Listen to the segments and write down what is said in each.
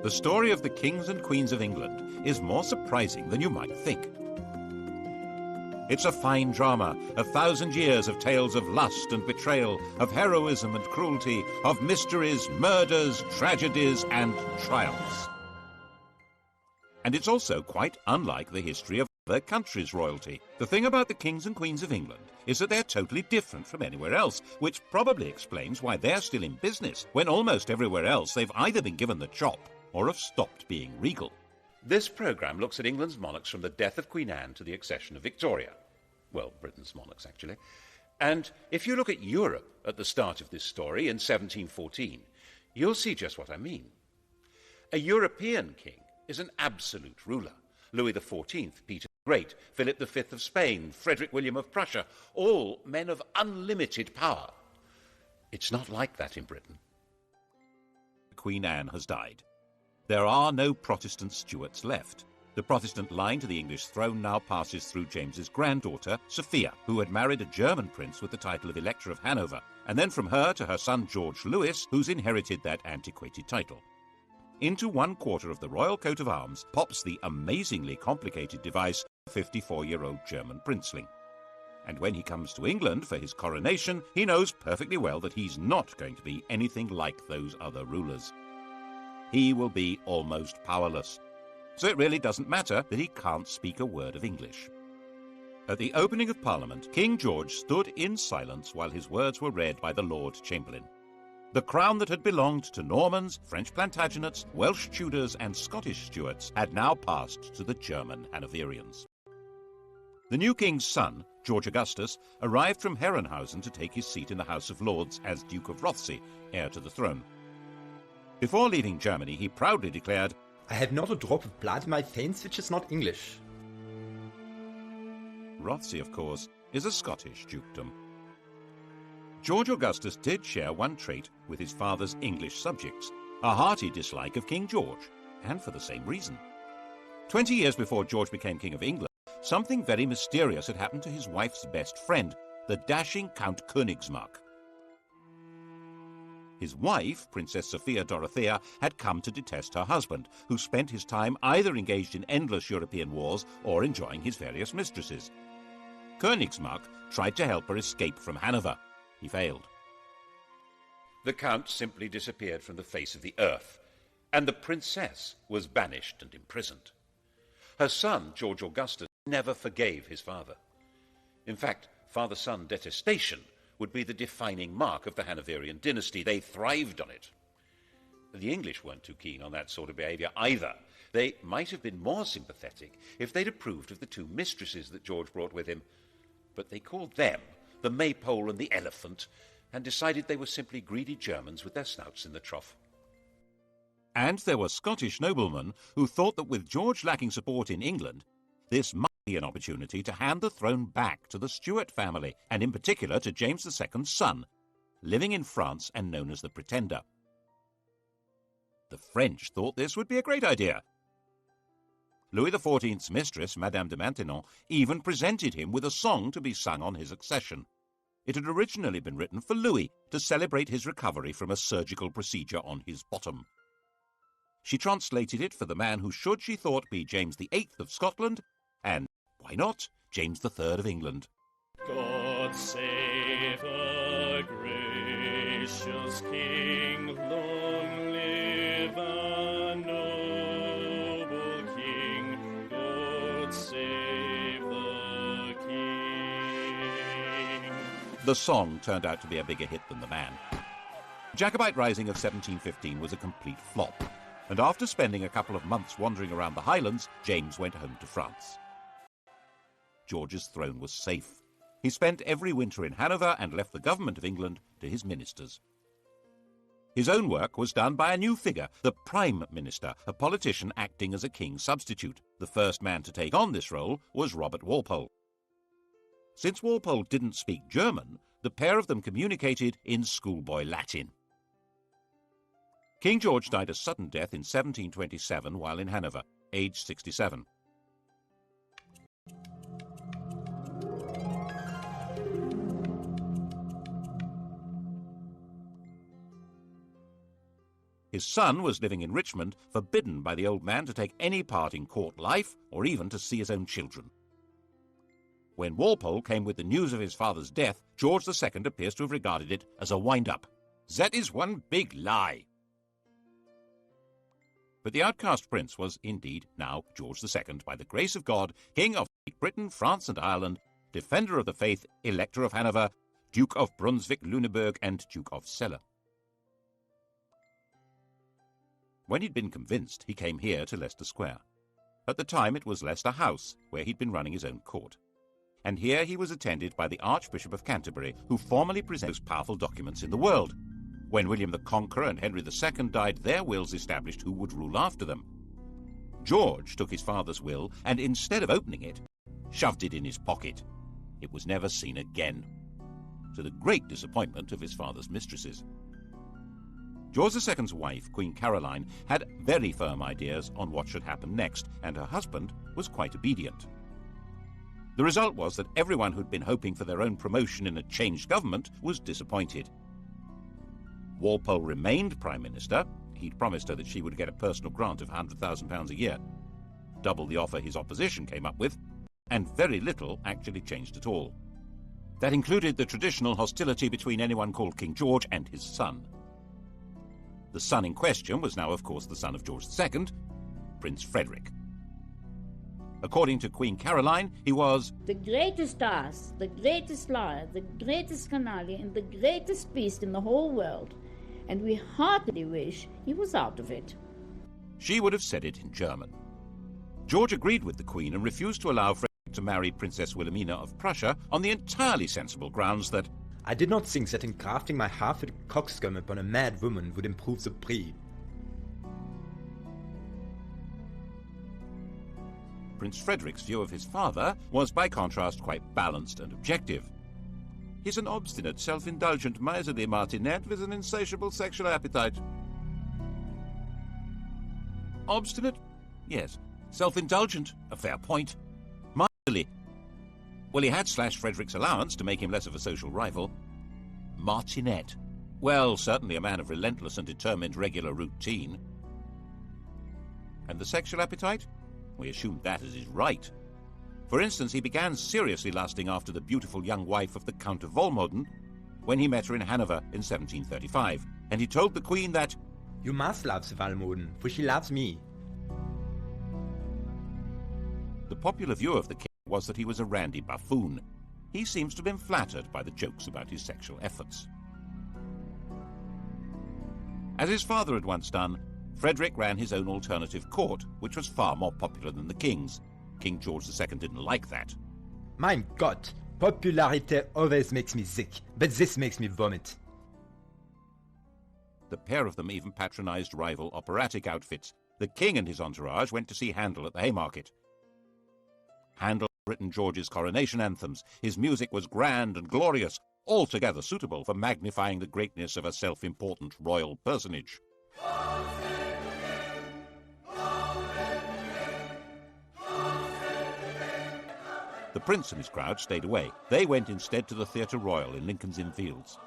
The story of the kings and queens of England is more surprising than you might think. It's a fine drama, 1,000 years of tales of lust and betrayal, of heroism and cruelty, of mysteries, murders, tragedies, and triumphs. And it's also quite unlike the history of other countries' royalty. The thing about the kings and queens of England is that they're totally different from anywhere else, which probably explains why they're still in business when almost everywhere else they've either been given the chop or have stopped being regal. This programme looks at England's monarchs from the death of Queen Anne to the accession of Victoria. Well, Britain's monarchs, actually. And if you look at Europe at the start of this story in 1714, you'll see just what I mean. A European king is an absolute ruler. Louis XIV, Peter the Great, Philip V of Spain, Frederick William of Prussia, all men of unlimited power. It's not like that in Britain. Queen Anne has died. There are no Protestant Stuarts left. The Protestant line to the English throne now passes through James's granddaughter, Sophia, who had married a German prince with the title of Elector of Hanover, and then from her to her son George Louis, who's inherited that antiquated title. Into one quarter of the royal coat of arms pops the amazingly complicated device of a 54-year-old German princeling. And when he comes to England for his coronation, he knows perfectly well that he's not going to be anything like those other rulers. He will be almost powerless. So it really doesn't matter that he can't speak a word of English. At the opening of Parliament, King George stood in silence while his words were read by the Lord Chamberlain. The crown that had belonged to Normans, French Plantagenets, Welsh Tudors and Scottish Stuarts had now passed to the German Hanoverians. The new king's son, George Augustus, arrived from Herrenhausen to take his seat in the House of Lords as Duke of Rothesay, heir to the throne. Before leaving Germany, he proudly declared, "I have not a drop of blood in my veins which is not English." Rothesay, of course, is a Scottish dukedom. George Augustus did share one trait with his father's English subjects, a hearty dislike of King George, and for the same reason. 20 years before George became King of England, something very mysterious had happened to his wife's best friend, the dashing Count Königsmarck. His wife, Princess Sophia Dorothea, had come to detest her husband, who spent his time either engaged in endless European wars or enjoying his various mistresses. Königsmarck tried to help her escape from Hanover. He failed. The Count simply disappeared from the face of the earth, and the princess was banished and imprisoned. Her son, George Augustus, never forgave his father. In fact, father-son detestation would be the defining mark of the Hanoverian dynasty. They thrived on it. The English weren't too keen on that sort of behaviour either. They might have been more sympathetic if they'd approved of the two mistresses that George brought with him, but they called them the Maypole and the Elephant, and decided they were simply greedy Germans with their snouts in the trough. And there were Scottish noblemen who thought that with George lacking support in England, this might be an opportunity to hand the throne back to the Stuart family, and in particular to James II's son, living in France and known as the Pretender. The French thought this would be a great idea. Louis XIV's mistress, Madame de Maintenon, even presented him with a song to be sung on his accession. It had originally been written for Louis to celebrate his recovery from a surgical procedure on his bottom. She translated it for the man who should, she thought, be James VIII of Scotland, and, why not, James III of England. God save a gracious King, long live a noble King, God save the King. The song turned out to be a bigger hit than the man. The Jacobite Rising of 1715 was a complete flop, and after spending a couple of months wandering around the Highlands, James went home to France. George's throne was safe. He spent every winter in Hanover and left the government of England to his ministers. His own work was done by a new figure, the Prime Minister, a politician acting as a king's substitute. The first man to take on this role was Robert Walpole. Since Walpole didn't speak German, the pair of them communicated in schoolboy Latin. King George died a sudden death in 1727 while in Hanover, aged 67. His son was living in Richmond, forbidden by the old man to take any part in court life or even to see his own children. When Walpole came with the news of his father's death, George II appears to have regarded it as a wind-up. "That is one big lie." But the outcast prince was indeed now George II, by the grace of God, King of Great Britain, France and Ireland, Defender of the Faith, Elector of Hanover, Duke of Brunswick-Lüneburg and Duke of Celle. When he'd been convinced, he came here to Leicester Square. At the time it was Leicester House, where he'd been running his own court. And here he was attended by the Archbishop of Canterbury, who formally presented the most powerful documents in the world. When William the Conqueror and Henry II died, their wills established who would rule after them. George took his father's will and, instead of opening it, shoved it in his pocket. It was never seen again, to the great disappointment of his father's mistresses. George II's wife, Queen Caroline, had very firm ideas on what should happen next, and her husband was quite obedient. The result was that everyone who'd been hoping for their own promotion in a changed government was disappointed. Walpole remained Prime Minister. He'd promised her that she would get a personal grant of £100,000 a year, double the offer his opposition came up with, and very little actually changed at all. That included the traditional hostility between anyone called King George and his son. The son in question was now, of course, the son of George II, Prince Frederick. According to Queen Caroline, he was the greatest ass, the greatest liar, the greatest canaille, and the greatest beast in the whole world, and we heartily wish he was out of it. She would have said it in German. George agreed with the Queen and refused to allow Frederick to marry Princess Wilhelmina of Prussia on the entirely sensible grounds that I did not think that engrafting my half-witted coxcomb upon a mad woman would improve the breed. Prince Frederick's view of his father was, by contrast, quite balanced and objective. He's an obstinate, self-indulgent, miserly martinet with an insatiable sexual appetite. Obstinate? Yes. Self-indulgent? A fair point. Miserly? Well, he had slashed Frederick's allowance to make him less of a social rival. Martinet? Well, certainly a man of relentless and determined regular routine. And the sexual appetite? We assumed that as his right. For instance, he began seriously lusting after the beautiful young wife of the Count of Volmoden when he met her in Hanover in 1735, and he told the Queen that, "You must love the Volmoden, for she loves me." The popular view of the king was that he was a randy buffoon. He seems to have been flattered by the jokes about his sexual efforts. As his father had once done, Frederick ran his own alternative court, which was far more popular than the king's. King George II didn't like that. Mein Gott, popularity always makes me sick, but this makes me vomit. The pair of them even patronized rival operatic outfits. The king and his entourage went to see Handel at the Haymarket. Handel had written George's coronation anthems. His music was grand and glorious, altogether suitable for magnifying the greatness of a self-important royal personage. The prince and his crowd stayed away. They went instead to the Theatre Royal in Lincoln's Inn Fields.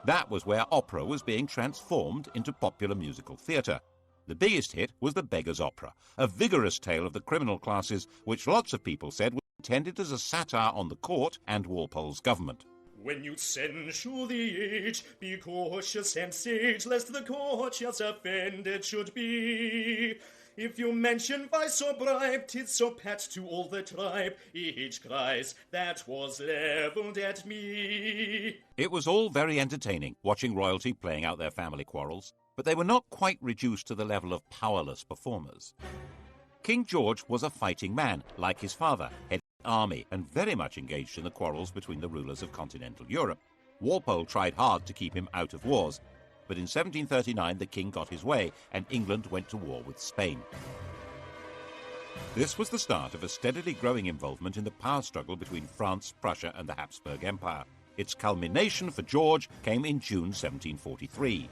That was where opera was being transformed into popular musical theatre. The biggest hit was The Beggar's Opera, a vigorous tale of the criminal classes, which lots of people said was intended as a satire on the court and Walpole's government. When you censure the age, be cautious and sage, lest the courtiers offended should be. If you mention vice or bribe, 'tis so pat to all the tribe. Each cries, that was levelled at me. It was all very entertaining, watching royalty playing out their family quarrels, but they were not quite reduced to the level of powerless performers. King George was a fighting man, like his father, head of the army, and very much engaged in the quarrels between the rulers of continental Europe. Walpole tried hard to keep him out of wars, but in 1739 the king got his way, and England went to war with Spain. This was the start of a steadily growing involvement in the power struggle between France, Prussia, and the Habsburg Empire. Its culmination for George came in June 1743.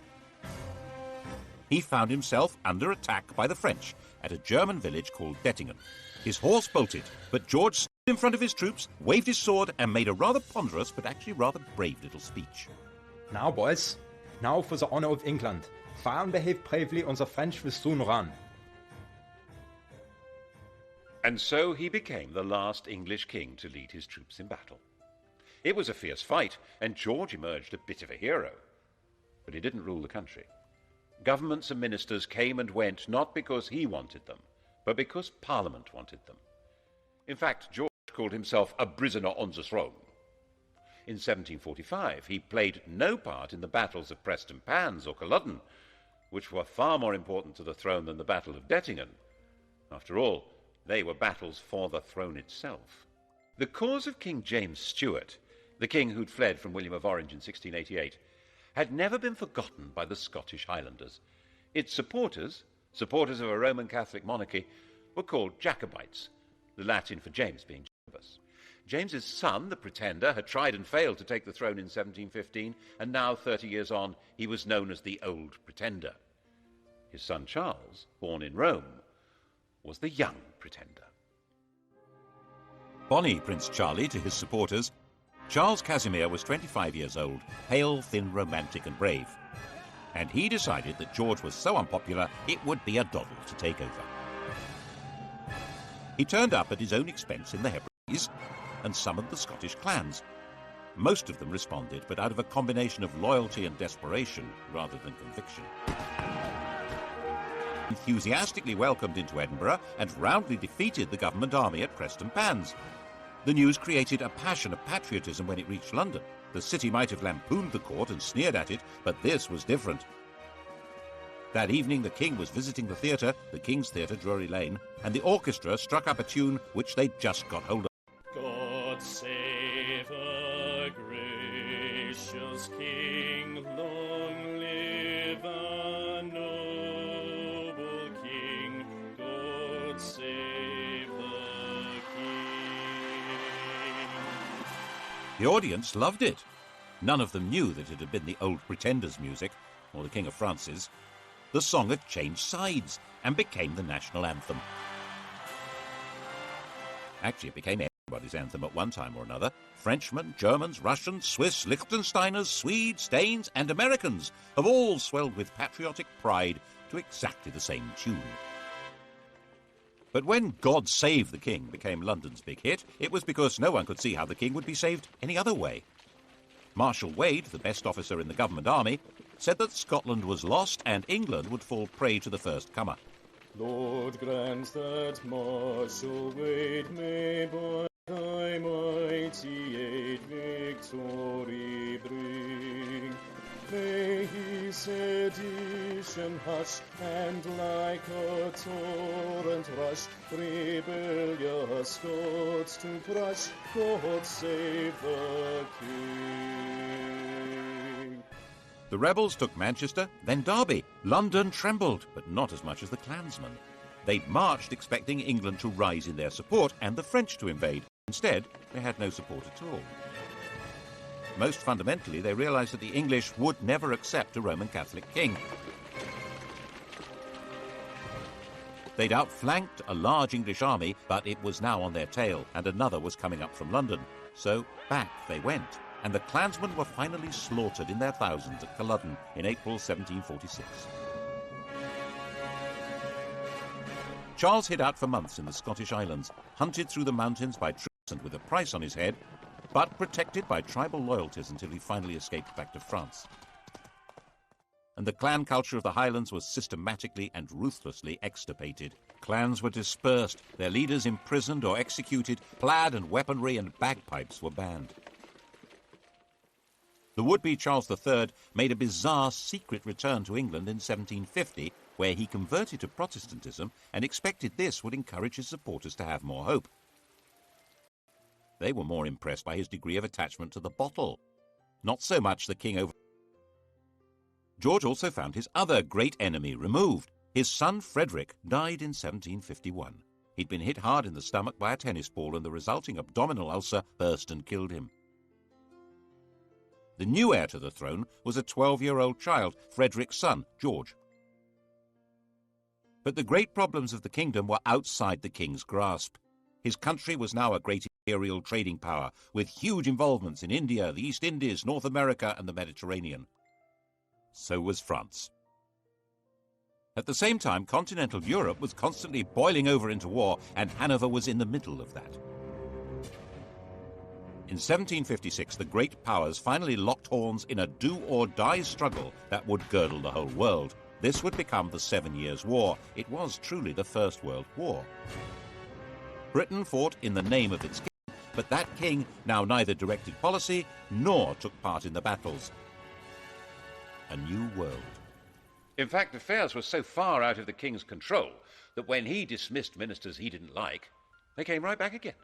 He found himself under attack by the French at a German village called Dettingen. His horse bolted, but George stood in front of his troops, waved his sword, and made a rather ponderous but actually rather brave little speech. Now, boys, now for the honor of England. France behaved bravely and the French will soon run. And so he became the last English king to lead his troops in battle. It was a fierce fight, and George emerged a bit of a hero. But he didn't rule the country. Governments and ministers came and went not because he wanted them, but because Parliament wanted them. In fact, George called himself a prisoner on the throne. In 1745, he played no part in the battles of Prestonpans or Culloden, which were far more important to the throne than the Battle of Dettingen. After all, they were battles for the throne itself. The cause of King James Stuart, the king who'd fled from William of Orange in 1688, had never been forgotten by the Scottish Highlanders. Its supporters of a Roman Catholic monarchy, were called Jacobites, the Latin for James being Jacobus. James's son, the Pretender, had tried and failed to take the throne in 1715, and now, 30 years on, he was known as the Old Pretender. His son Charles, born in Rome, was the Young Pretender. Bonnie Prince Charlie to his supporters, Charles Casimir was 25 years old, pale, thin, romantic and brave. And he decided that George was so unpopular it would be a doddle to take over. He turned up at his own expense in the Hebrides and summoned the Scottish clans. Most of them responded, but out of a combination of loyalty and desperation rather than conviction. Enthusiastically welcomed into Edinburgh and roundly defeated the government army at Prestonpans. The news created a passion of patriotism when it reached London. The city might have lampooned the court and sneered at it, but this was different. That evening the king was visiting the theatre, the King's Theatre, Drury Lane, and the orchestra struck up a tune which they'd just got hold of. God save a gracious king, long live a noble king, God save the king. The audience loved it. None of them knew that it had been the Old Pretender's music, or the King of France's. The song had changed sides and became the national anthem. Actually, it became everybody's anthem at one time or another. Frenchmen, Germans, Russians, Swiss, Liechtensteiners, Swedes, Danes, and Americans have all swelled with patriotic pride to exactly the same tune. But when God Save the King became London's big hit, it was because no one could see how the king would be saved any other way. Marshal Wade, the best officer in the government army, said that Scotland was lost and England would fall prey to the first comer. Lord, grant that Marshal Wade may by thy mighty aid victory bring. May he sedition hush, and like a torrent rush, rebellious Scots to crush. God save the King. The rebels took Manchester, then Derby. London trembled, but not as much as the clansmen. They'd marched expecting England to rise in their support and the French to invade. Instead, they had no support at all. Most fundamentally, they realized that the English would never accept a Roman Catholic king. They'd outflanked a large English army, but it was now on their tail, and another was coming up from London. So back they went, and the clansmen were finally slaughtered in their thousands at Culloden in April 1746. Charles hid out for months in the Scottish Islands, hunted through the mountains by troops and with a price on his head, but protected by tribal loyalties until he finally escaped back to France. And the clan culture of the Highlands was systematically and ruthlessly extirpated. Clans were dispersed, their leaders imprisoned or executed, plaid and weaponry and bagpipes were banned. The would-be Charles III made a bizarre secret return to England in 1750, where he converted to Protestantism and expected this would encourage his supporters to have more hope. They were more impressed by his degree of attachment to the bottle, not so much the king over. George also found his other great enemy removed. His son Frederick died in 1751. He'd been hit hard in the stomach by a tennis ball, and the resulting abdominal ulcer burst and killed him. The new heir to the throne was a 12-year-old child, Frederick's son, George. But the great problems of the kingdom were outside the king's grasp. His country was now a great imperial trading power, with huge involvements in India, the East Indies, North America, and the Mediterranean. So was France. At the same time, continental Europe was constantly boiling over into war, and Hanover was in the middle of that. In 1756, the great powers finally locked horns in a do-or-die struggle that would girdle the whole world. This would become the 7 Years' War. It was truly the First World War. Britain fought in the name of its king, but that king now neither directed policy nor took part in the battles. A new world. In fact, affairs were so far out of the king's control that when he dismissed ministers he didn't like, they came right back again.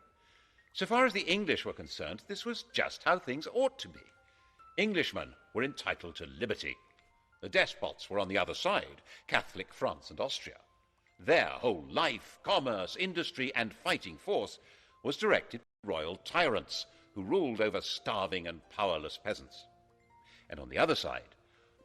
So far as the English were concerned, this was just how things ought to be. Englishmen were entitled to liberty. The despots were on the other side, Catholic France and Austria. Their whole life, commerce, industry, and fighting force was directed by royal tyrants who ruled over starving and powerless peasants. And on the other side,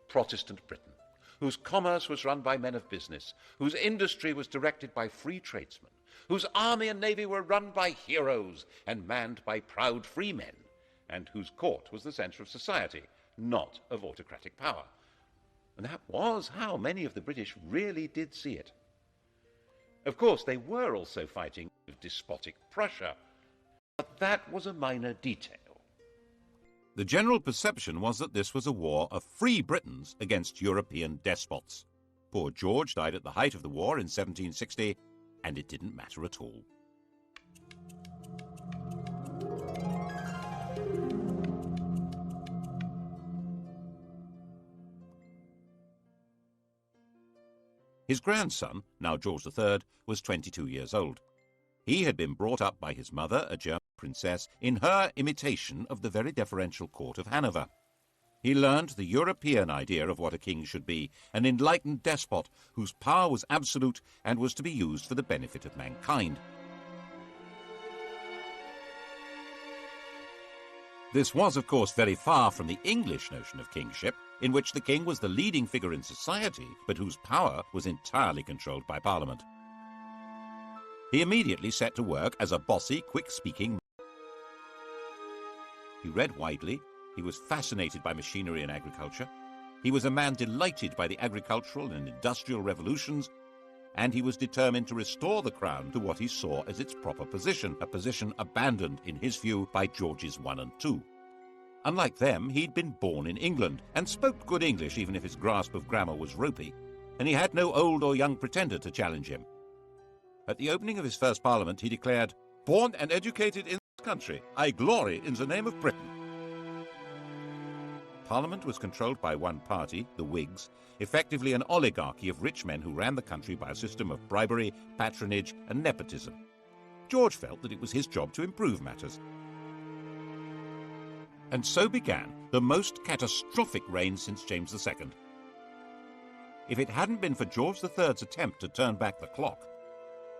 Protestant Britain, whose commerce was run by men of business, whose industry was directed by free tradesmen, whose army and navy were run by heroes and manned by proud free men, and whose court was the centre of society, not of autocratic power. And that was how many of the British really did see it. Of course, they were also fighting with despotic Prussia, but that was a minor detail. The general perception was that this was a war of free Britons against European despots. Poor George died at the height of the war in 1760, and it didn't matter at all. His grandson, now George III, was 22 years old. He had been brought up by his mother, a German princess, in her imitation of the very deferential court of Hanover. He learned the European idea of what a king should be, an enlightened despot whose power was absolute and was to be used for the benefit of mankind. This was, of course, very far from the English notion of kingship, in which the king was the leading figure in society, but whose power was entirely controlled by Parliament. He immediately set to work as a bossy, quick-speaking man. He read widely. He was fascinated by machinery and agriculture. He was a man delighted by the agricultural and industrial revolutions, and he was determined to restore the crown to what he saw as its proper position, a position abandoned, in his view, by Georges I and II. Unlike them, he'd been born in England and spoke good English, even if his grasp of grammar was ropey, and he had no old or young pretender to challenge him. At the opening of his first parliament, he declared, "Born and educated in this country, I glory in the name of Britain." Parliament was controlled by one party, the Whigs, effectively an oligarchy of rich men who ran the country by a system of bribery, patronage, and nepotism. George felt that it was his job to improve matters. And so began the most catastrophic reign since James II. If it hadn't been for George III's attempt to turn back the clock,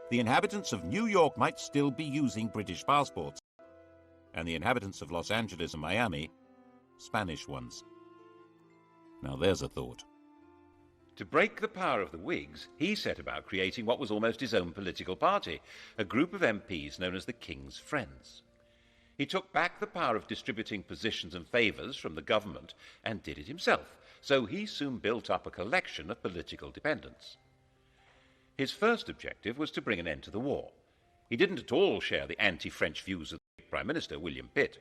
the inhabitants of New York might still be using British passports, and the inhabitants of Los Angeles and Miami, Spanish ones. Now there's a thought. To break the power of the Whigs, he set about creating what was almost his own political party, a group of MPs known as the King's Friends. He took back the power of distributing positions and favours from the government and did it himself, so he soon built up a collection of political dependents. His first objective was to bring an end to the war. He didn't at all share the anti-French views of the Prime Minister, William Pitt.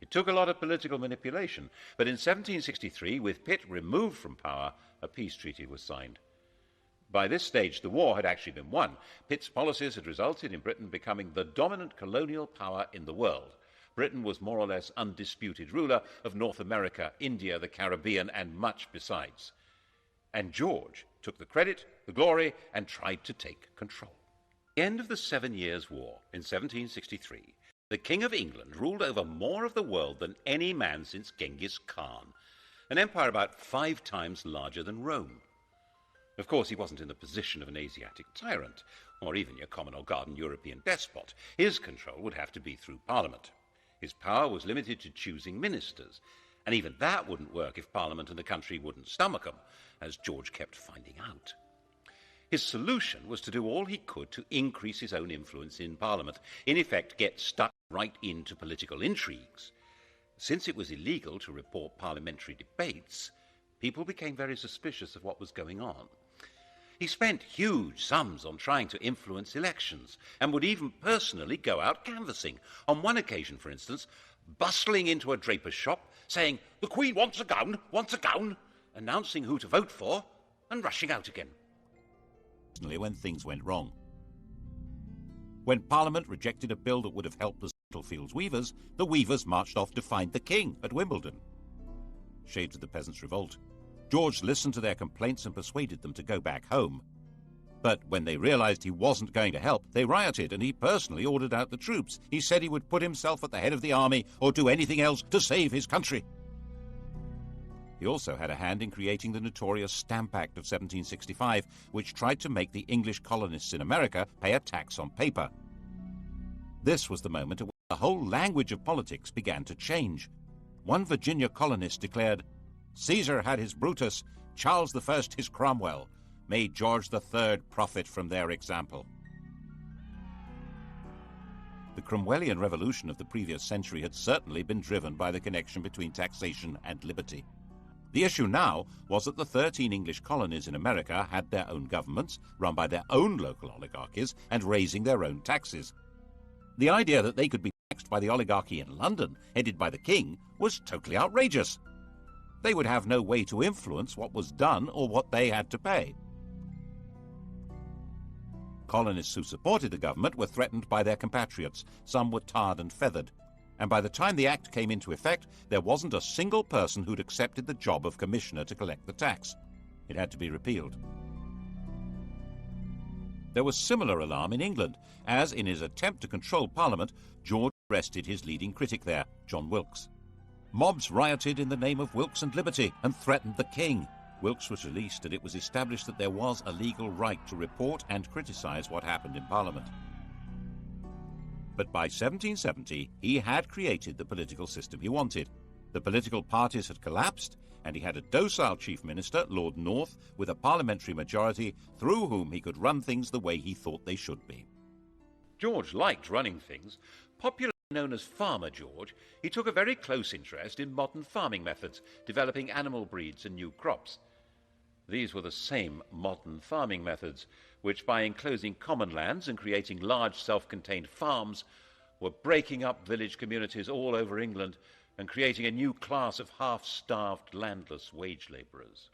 It took a lot of political manipulation, but in 1763, with Pitt removed from power, a peace treaty was signed. By this stage, the war had actually been won. Pitt's policies had resulted in Britain becoming the dominant colonial power in the world. Britain was more or less undisputed ruler of North America, India, the Caribbean, and much besides. And George took the credit, the glory, and tried to take control. At the end of the 7 Years' War in 1763, the King of England ruled over more of the world than any man since Genghis Khan, an empire about 5 times larger than Rome. Of course, he wasn't in the position of an Asiatic tyrant, or even your common or garden European despot. His control would have to be through Parliament. His power was limited to choosing ministers, and even that wouldn't work if Parliament and the country wouldn't stomach them, as George kept finding out. His solution was to do all he could to increase his own influence in Parliament, in effect get stuck right into political intrigues. Since it was illegal to report parliamentary debates, people became very suspicious of what was going on. He spent huge sums on trying to influence elections and would even personally go out canvassing. On one occasion, for instance, bustling into a draper's shop, saying, "The Queen wants a gown," announcing who to vote for, and rushing out again. When things went wrong. When Parliament rejected a bill that would have helped the Spitalfields weavers, the weavers marched off to find the king at Wimbledon. Shades of the Peasants' Revolt. George listened to their complaints and persuaded them to go back home. But when they realized he wasn't going to help, they rioted, and he personally ordered out the troops. He said he would put himself at the head of the army or do anything else to save his country. He also had a hand in creating the notorious Stamp Act of 1765, which tried to make the English colonists in America pay a tax on paper. This was the moment at which the whole language of politics began to change. One Virginia colonist declared, "Caesar had his Brutus, Charles I his Cromwell. May George III profit from their example." The Cromwellian revolution of the previous century had certainly been driven by the connection between taxation and liberty. The issue now was that the 13 English colonies in America had their own governments, run by their own local oligarchies, and raising their own taxes. The idea that they could be taxed by the oligarchy in London, headed by the king, was totally outrageous. They would have no way to influence what was done or what they had to pay. Colonists who supported the government were threatened by their compatriots. Some were tarred and feathered. And by the time the act came into effect, there wasn't a single person who'd accepted the job of commissioner to collect the tax. It had to be repealed. There was similar alarm in England, as in his attempt to control Parliament, George arrested his leading critic there, John Wilkes. Mobs rioted in the name of Wilkes and liberty and threatened the king. Wilkes was released, and it was established that there was a legal right to report and criticise what happened in Parliament. But by 1770, he had created the political system he wanted. The political parties had collapsed, and he had a docile chief minister, Lord North, with a parliamentary majority through whom he could run things the way he thought they should be. George liked running things. Popularly known as Farmer George, he took a very close interest in modern farming methods, developing animal breeds and new crops. These were the same modern farming methods which, by enclosing common lands and creating large self-contained farms, were breaking up village communities all over England and creating a new class of half-starved, landless wage labourers.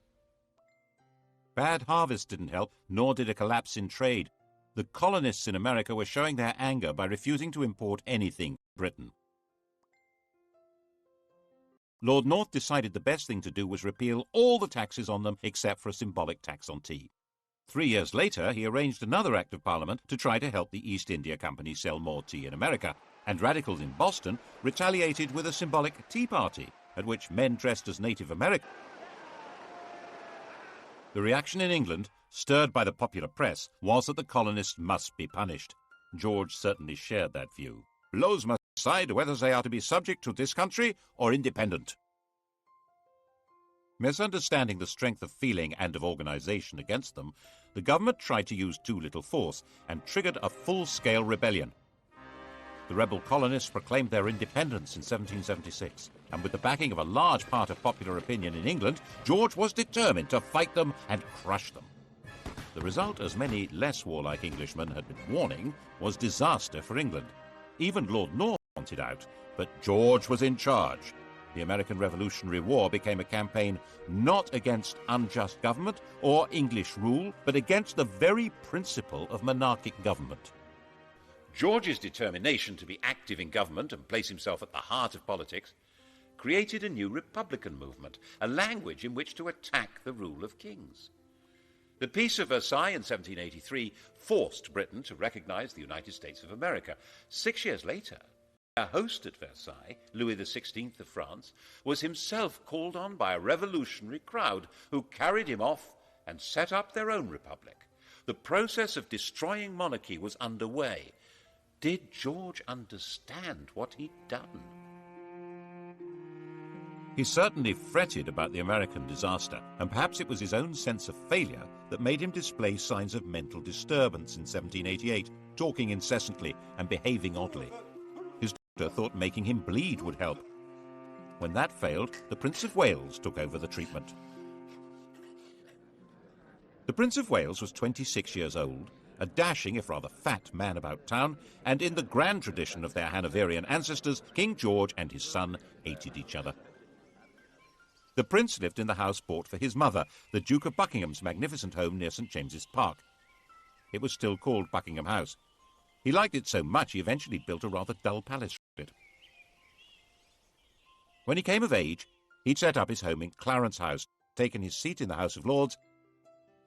Bad harvest didn't help, nor did a collapse in trade. The colonists in America were showing their anger by refusing to import anything from Britain. Lord North decided the best thing to do was repeal all the taxes on them except for a symbolic tax on tea. 3 years later, he arranged another Act of Parliament to try to help the East India Company sell more tea in America, and radicals in Boston retaliated with a symbolic Tea Party, at which men dressed as Native Americans. The reaction in England, stirred by the popular press, was that the colonists must be punished. George certainly shared that view. Laws must decide whether they are to be subject to this country or independent. Misunderstanding the strength of feeling and of organisation against them, the government tried to use too little force and triggered a full-scale rebellion. The rebel colonists proclaimed their independence in 1776, and with the backing of a large part of popular opinion in England, George was determined to fight them and crush them. The result, as many less warlike Englishmen had been warning, was disaster for England. Even Lord North wanted out, but George was in charge. The American Revolutionary War became a campaign not against unjust government or English rule, but against the very principle of monarchic government. George's determination to be active in government and place himself at the heart of politics created a new republican movement, a language in which to attack the rule of kings. The Peace of Versailles in 1783 forced Britain to recognise the United States of America. 6 years later, our host at Versailles, Louis XVI of France, was himself called on by a revolutionary crowd who carried him off and set up their own republic. The process of destroying monarchy was underway. Did George understand what he'd done? He certainly fretted about the American disaster, and perhaps it was his own sense of failure that made him display signs of mental disturbance in 1788, talking incessantly and behaving oddly. His doctor thought making him bleed would help. When that failed, the Prince of Wales took over the treatment. The Prince of Wales was 26 years old, a dashing if rather fat man about town, and in the grand tradition of their Hanoverian ancestors, King George and his son hated each other. The prince lived in the house bought for his mother, the Duke of Buckingham's magnificent home near St James's Park. It was still called Buckingham House. He liked it so much he eventually built a rather dull palace for it. When he came of age, he'd set up his home in Clarence House, taken his seat in the House of Lords,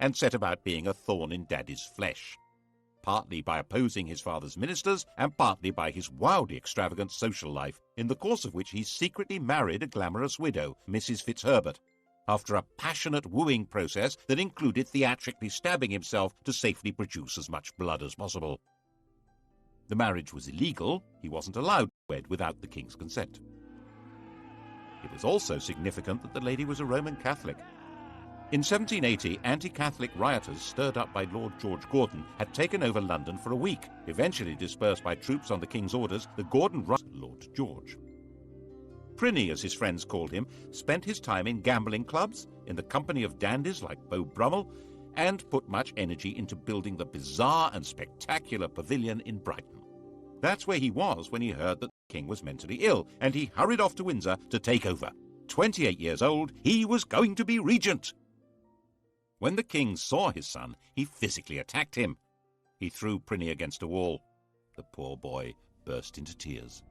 and set about being a thorn in Daddy's flesh, partly by opposing his father's ministers and partly by his wildly extravagant social life, in the course of which he secretly married a glamorous widow, Mrs. Fitzherbert, after a passionate wooing process that included theatrically stabbing himself to safely produce as much blood as possible. The marriage was illegal. He wasn't allowed to wed without the king's consent. It was also significant that the lady was a Roman Catholic. In 1780, anti-Catholic rioters stirred up by Lord George Gordon had taken over London for a week. Eventually dispersed by troops on the king's orders, the Gordon Lord George. Prinny, as his friends called him, spent his time in gambling clubs, in the company of dandies like Beau Brummel, and put much energy into building the bizarre and spectacular pavilion in Brighton. That's where he was when he heard that the king was mentally ill, and he hurried off to Windsor to take over. 28 years old, he was going to be regent. When the king saw his son, he physically attacked him. He threw Prinny against a wall. The poor boy burst into tears.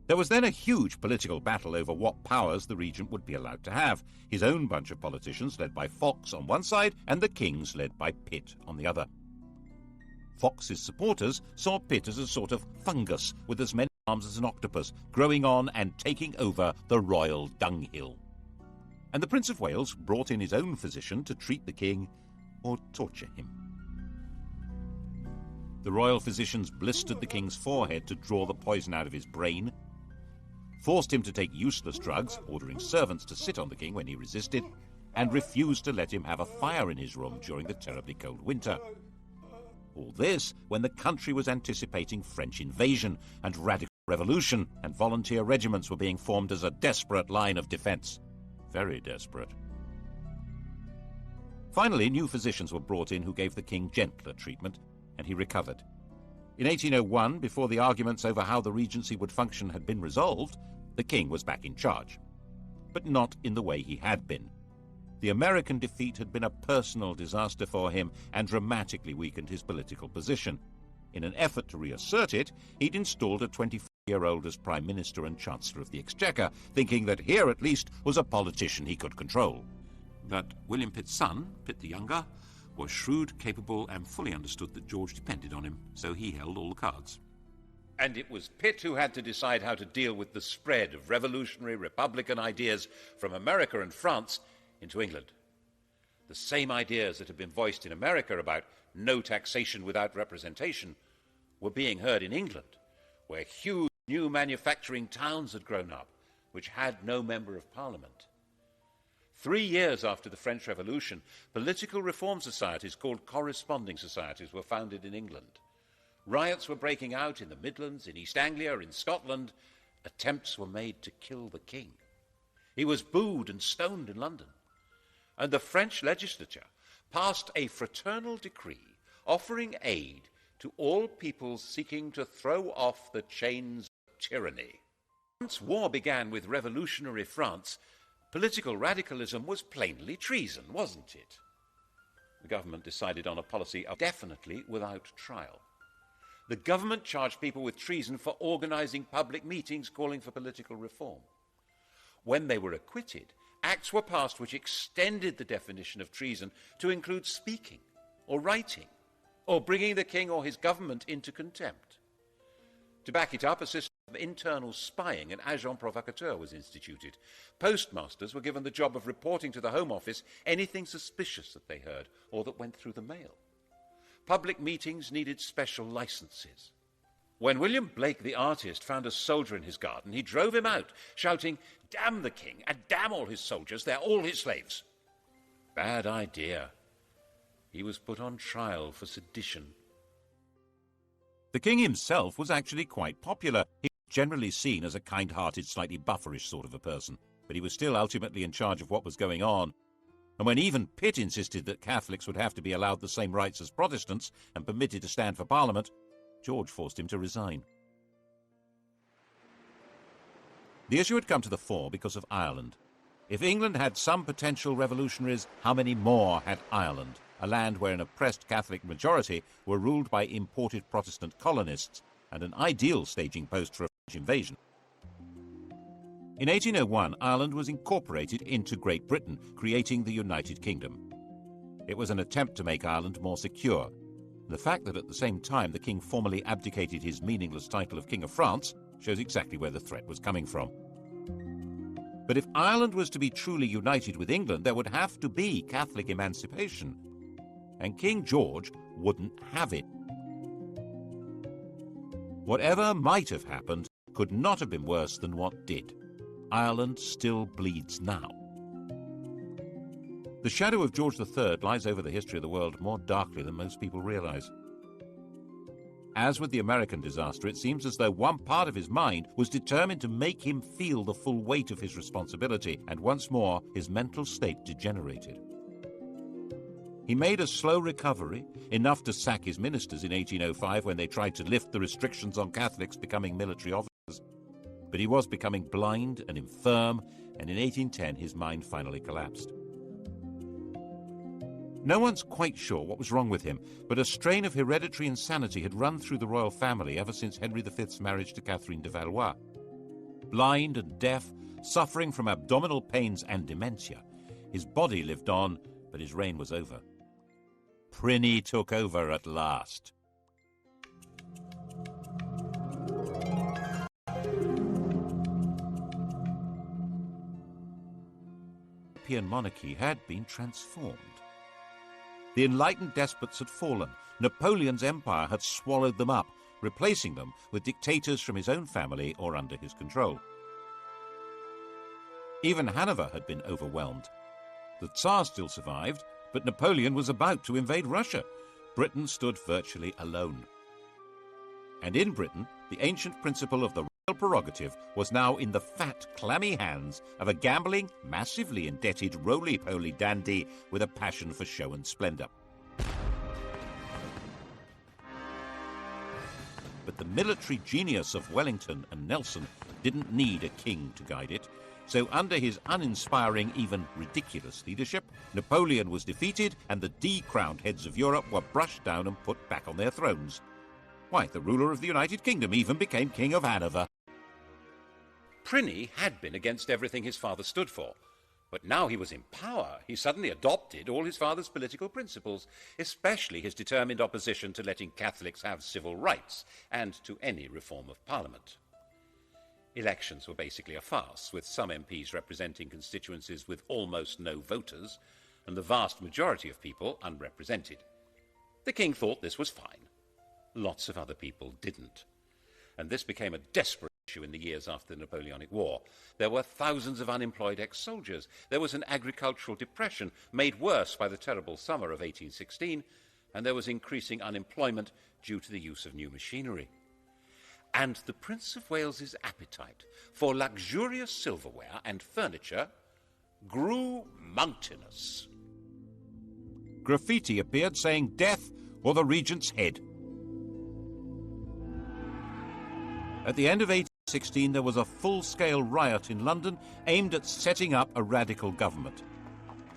There was then a huge political battle over what powers the regent would be allowed to have. His own bunch of politicians led by Fox on one side and the king's led by Pitt on the other. Fox's supporters saw Pitt as a sort of fungus with as many arms as an octopus, growing on and taking over the royal dunghill. And the Prince of Wales brought in his own physician to treat the king or torture him. The royal physicians blistered the king's forehead to draw the poison out of his brain, forced him to take useless drugs, ordering servants to sit on the king when he resisted, and refused to let him have a fire in his room during the terribly cold winter. All this when the country was anticipating French invasion and radical revolution, and volunteer regiments were being formed as a desperate line of defense. Very desperate. Finally, new physicians were brought in who gave the king gentler treatment, and he recovered. In 1801, before the arguments over how the regency would function had been resolved, the king was back in charge. But not in the way he had been. The American defeat had been a personal disaster for him and dramatically weakened his political position. In an effort to reassert it, he'd installed a 24-year-old as Prime Minister and Chancellor of the Exchequer, thinking that here at least was a politician he could control. But William Pitt's son, Pitt the Younger, was shrewd, capable, and fully understood that George depended on him, so he held all the cards. And it was Pitt who had to decide how to deal with the spread of revolutionary Republican ideas from America and France into England. The same ideas that had been voiced in America about no taxation without representation were being heard in England, where huge new manufacturing towns had grown up, which had no member of Parliament. 3 years after the French Revolution, political reform societies called corresponding societies were founded in England. Riots were breaking out in the Midlands, in East Anglia, in Scotland. Attempts were made to kill the king. He was booed and stoned in London. And the French legislature passed a fraternal decree offering aid to all peoples seeking to throw off the chains of tyranny. Once war began with revolutionary France, political radicalism was plainly treason, wasn't it? The government decided on a policy of definitely without trial. The government charged people with treason for organizing public meetings calling for political reform. When they were acquitted, acts were passed which extended the definition of treason to include speaking or writing or bringing the king or his government into contempt. To back it up, a system of internal spying, an agent provocateur, was instituted. Postmasters were given the job of reporting to the Home Office anything suspicious that they heard or that went through the mail. Public meetings needed special licenses. When William Blake the artist found a soldier in his garden, he drove him out, shouting, "Damn the king and damn all his soldiers, they're all his slaves." Bad idea. He was put on trial for sedition. The king himself was actually quite popular. He was generally seen as a kind-hearted, slightly bufferish sort of a person, but he was still ultimately in charge of what was going on. And when even Pitt insisted that Catholics would have to be allowed the same rights as Protestants and permitted to stand for Parliament, George forced him to resign. The issue had come to the fore because of Ireland. If England had some potential revolutionaries, how many more had Ireland, a land where an oppressed Catholic majority were ruled by imported Protestant colonists and an ideal staging post for a French invasion? In 1801, Ireland was incorporated into Great Britain, creating the United Kingdom. It was an attempt to make Ireland more secure. The fact that at the same time the king formally abdicated his meaningless title of King of France shows exactly where the threat was coming from. But if Ireland was to be truly united with England, there would have to be Catholic emancipation. And King George wouldn't have it. Whatever might have happened could not have been worse than what did. Ireland still bleeds now. The shadow of George III lies over the history of the world more darkly than most people realize. As with the American disaster, it seems as though one part of his mind was determined to make him feel the full weight of his responsibility, and once more his mental state degenerated. He made a slow recovery, enough to sack his ministers in 1805 when they tried to lift the restrictions on Catholics becoming military officers. But he was becoming blind and infirm, and in 1810 his mind finally collapsed. No one's quite sure what was wrong with him, but a strain of hereditary insanity had run through the royal family ever since Henry V's marriage to Catherine de Valois. Blind and deaf, suffering from abdominal pains and dementia, his body lived on, but his reign was over. Prinny took over at last. The European monarchy had been transformed. The enlightened despots had fallen. Napoleon's empire had swallowed them up, replacing them with dictators from his own family or under his control. Even Hanover had been overwhelmed. The Tsar still survived, but Napoleon was about to invade Russia. Britain stood virtually alone. And in Britain, the ancient principle of the royal prerogative was now in the fat, clammy hands of a gambling, massively indebted, roly-poly dandy with a passion for show and splendor. But the military genius of Wellington and Nelson didn't need a king to guide it. So under his uninspiring, even ridiculous leadership, Napoleon was defeated and the decrowned heads of Europe were brushed down and put back on their thrones. Why, the ruler of the United Kingdom even became King of Hanover. Prinny had been against everything his father stood for. But now he was in power, he suddenly adopted all his father's political principles, especially his determined opposition to letting Catholics have civil rights and to any reform of Parliament. Elections were basically a farce, with some MPs representing constituencies with almost no voters, and the vast majority of people unrepresented. The king thought this was fine. Lots of other people didn't. And this became a desperate issue in the years after the Napoleonic War. There were thousands of unemployed ex-soldiers. There was an agricultural depression made worse by the terrible summer of 1816, and there was increasing unemployment due to the use of new machinery. And the Prince of Wales's appetite for luxurious silverware and furniture grew mountainous. Graffiti appeared saying death or the regent's head. At the end of 1816, there was a full-scale riot in London aimed at setting up a radical government.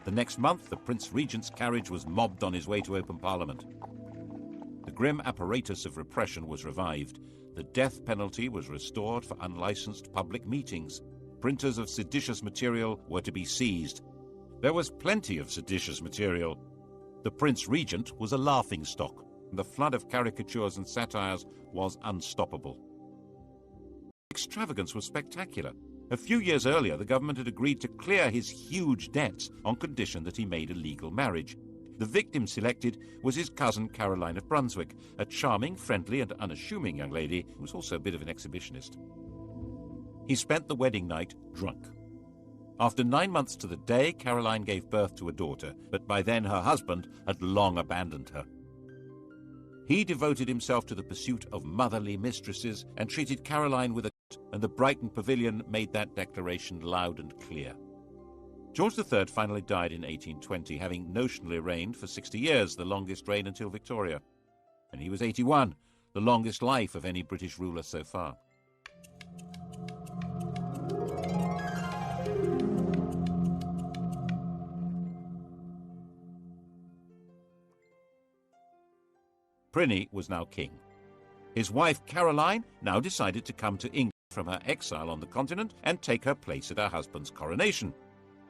The next month, the Prince Regent's carriage was mobbed on his way to open Parliament. The grim apparatus of repression was revived. The death penalty was restored for unlicensed public meetings. Printers of seditious material were to be seized. There was plenty of seditious material. The Prince Regent was a laughingstock. The flood of caricatures and satires was unstoppable. Extravagance was spectacular. A few years earlier, the government had agreed to clear his huge debts on condition that he made a legal marriage. The victim selected was his cousin Caroline of Brunswick, a charming, friendly and unassuming young lady who was also a bit of an exhibitionist. He spent the wedding night drunk. After 9 months to the day, Caroline gave birth to a daughter, but by then her husband had long abandoned her. He devoted himself to the pursuit of motherly mistresses and treated Caroline with a and the Brighton Pavilion made that declaration loud and clear. George III finally died in 1820, having notionally reigned for 60 years, the longest reign until Victoria. And he was 81, the longest life of any British ruler so far. Pliny was now king. His wife Caroline now decided to come to England from her exile on the continent and take her place at her husband's coronation.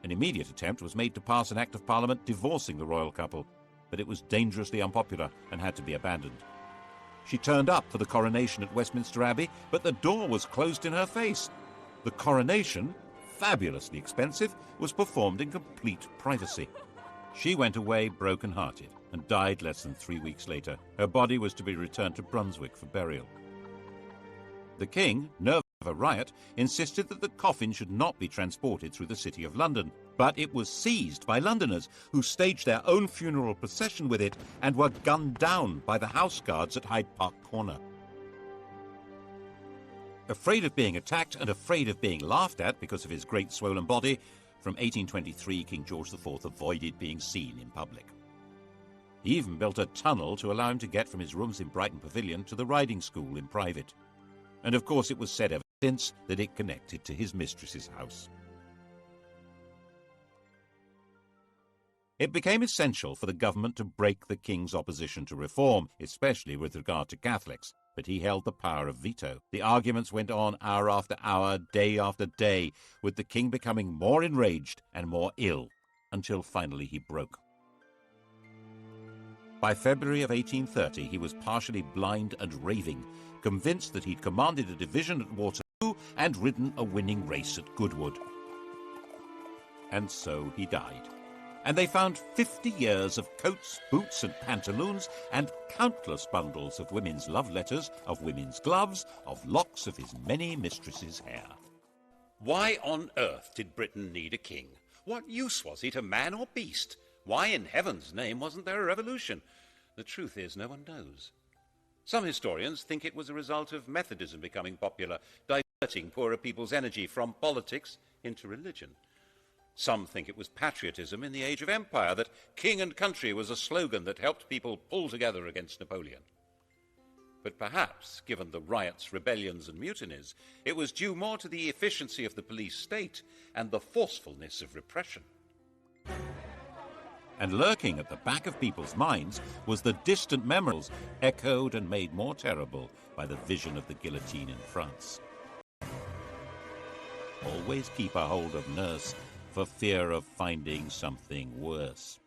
An immediate attempt was made to pass an Act of Parliament divorcing the royal couple, but it was dangerously unpopular and had to be abandoned. She turned up for the coronation at Westminster Abbey, but the door was closed in her face. The coronation, fabulously expensive, was performed in complete privacy. She went away broken-hearted and died less than 3 weeks later. Her body was to be returned to Brunswick for burial. The king, nervous of a riot, insisted that the coffin should not be transported through the city of London, but it was seized by Londoners, who staged their own funeral procession with it and were gunned down by the house guards at Hyde Park Corner. Afraid of being attacked and afraid of being laughed at because of his great swollen body, from 1823 King George IV avoided being seen in public. He even built a tunnel to allow him to get from his rooms in Brighton Pavilion to the riding school in private. And of course it was said ever since that it connected to his mistress's house. It became essential for the government to break the king's opposition to reform, especially with regard to Catholics, but he held the power of veto. The arguments went on hour after hour, day after day, with the king becoming more enraged and more ill, until finally he broke. By February of 1830, he was partially blind and raving, convinced that he'd commanded a division at Waterloo and ridden a winning race at Goodwood. And so he died. And they found 50 years of coats, boots and pantaloons, and countless bundles of women's love letters, of women's gloves, of locks of his many mistresses' hair. Why on earth did Britain need a king? What use was he to man or beast? Why in heaven's name wasn't there a revolution? The truth is, no one knows. Some historians think it was a result of Methodism becoming popular, diverting poorer people's energy from politics into religion. Some think it was patriotism in the age of empire, that king and country was a slogan that helped people pull together against Napoleon. But perhaps, given the riots, rebellions and mutinies, it was due more to the efficiency of the police state and the forcefulness of repression. And lurking at the back of people's minds was the distant memories, echoed and made more terrible by the vision of the guillotine in France. Always keep a hold of nurse, for fear of finding something worse.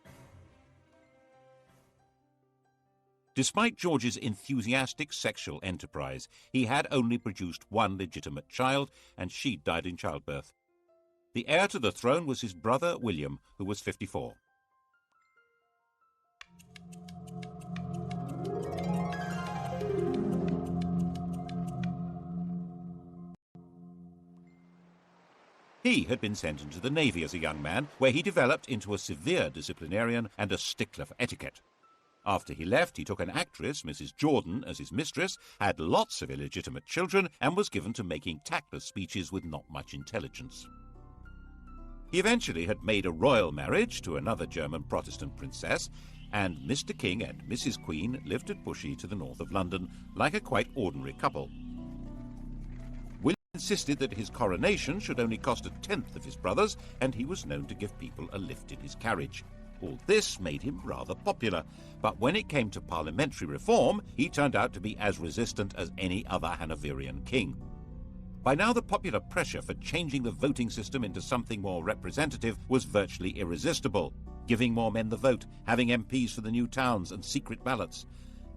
Despite George's enthusiastic sexual enterprise, he had only produced one legitimate child, and she died in childbirth. The heir to the throne was his brother William, who was 54. He had been sent into the Navy as a young man, where he developed into a severe disciplinarian and a stickler for etiquette. After he left, he took an actress, Mrs. Jordan, as his mistress, had lots of illegitimate children, and was given to making tactless speeches with not much intelligence. He eventually had made a royal marriage to another German Protestant princess, and Mr. King and Mrs. Queen lived at Bushey to the north of London, like a quite ordinary couple. Insisted that his coronation should only cost 1/10 of his brother's, and he was known to give people a lift in his carriage. All this made him rather popular, but when it came to parliamentary reform, he turned out to be as resistant as any other Hanoverian king. By now the popular pressure for changing the voting system into something more representative was virtually irresistible, giving more men the vote, having MPs for the new towns and secret ballots.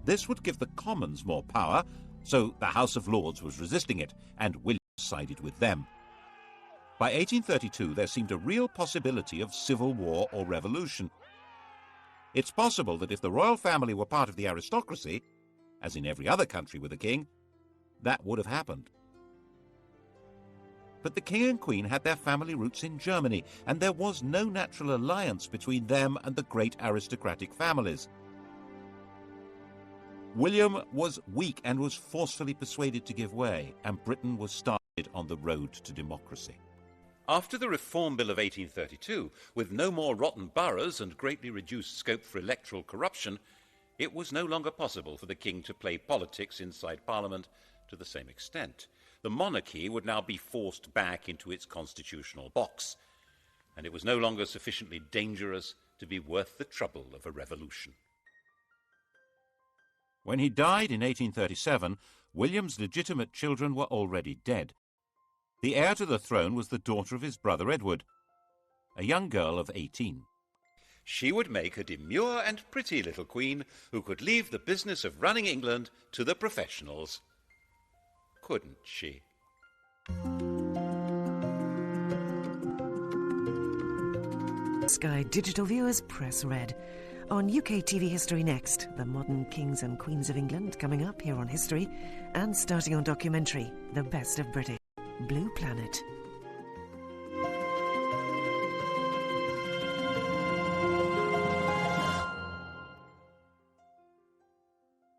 This would give the Commons more power, so the House of Lords was resisting it, and William sided with them. By 1832, there seemed a real possibility of civil war or revolution. It's possible that if the royal family were part of the aristocracy, as in every other country with a king, that would have happened. But the king and queen had their family roots in Germany, and there was no natural alliance between them and the great aristocratic families. William was weak and was forcefully persuaded to give way, and Britain was started on the road to democracy. After the Reform Bill of 1832, with no more rotten boroughs and greatly reduced scope for electoral corruption, it was no longer possible for the king to play politics inside Parliament to the same extent. The monarchy would now be forced back into its constitutional box, and it was no longer sufficiently dangerous to be worth the trouble of a revolution. When he died in 1837, William's legitimate children were already dead. The heir to the throne was the daughter of his brother Edward, a young girl of 18. She would make a demure and pretty little queen who could leave the business of running England to the professionals. Couldn't she? Sky Digital viewers, press red. On UK TV History next, the modern kings and queens of England coming up here on History, and starting on documentary, The Best of British. Blue Planet.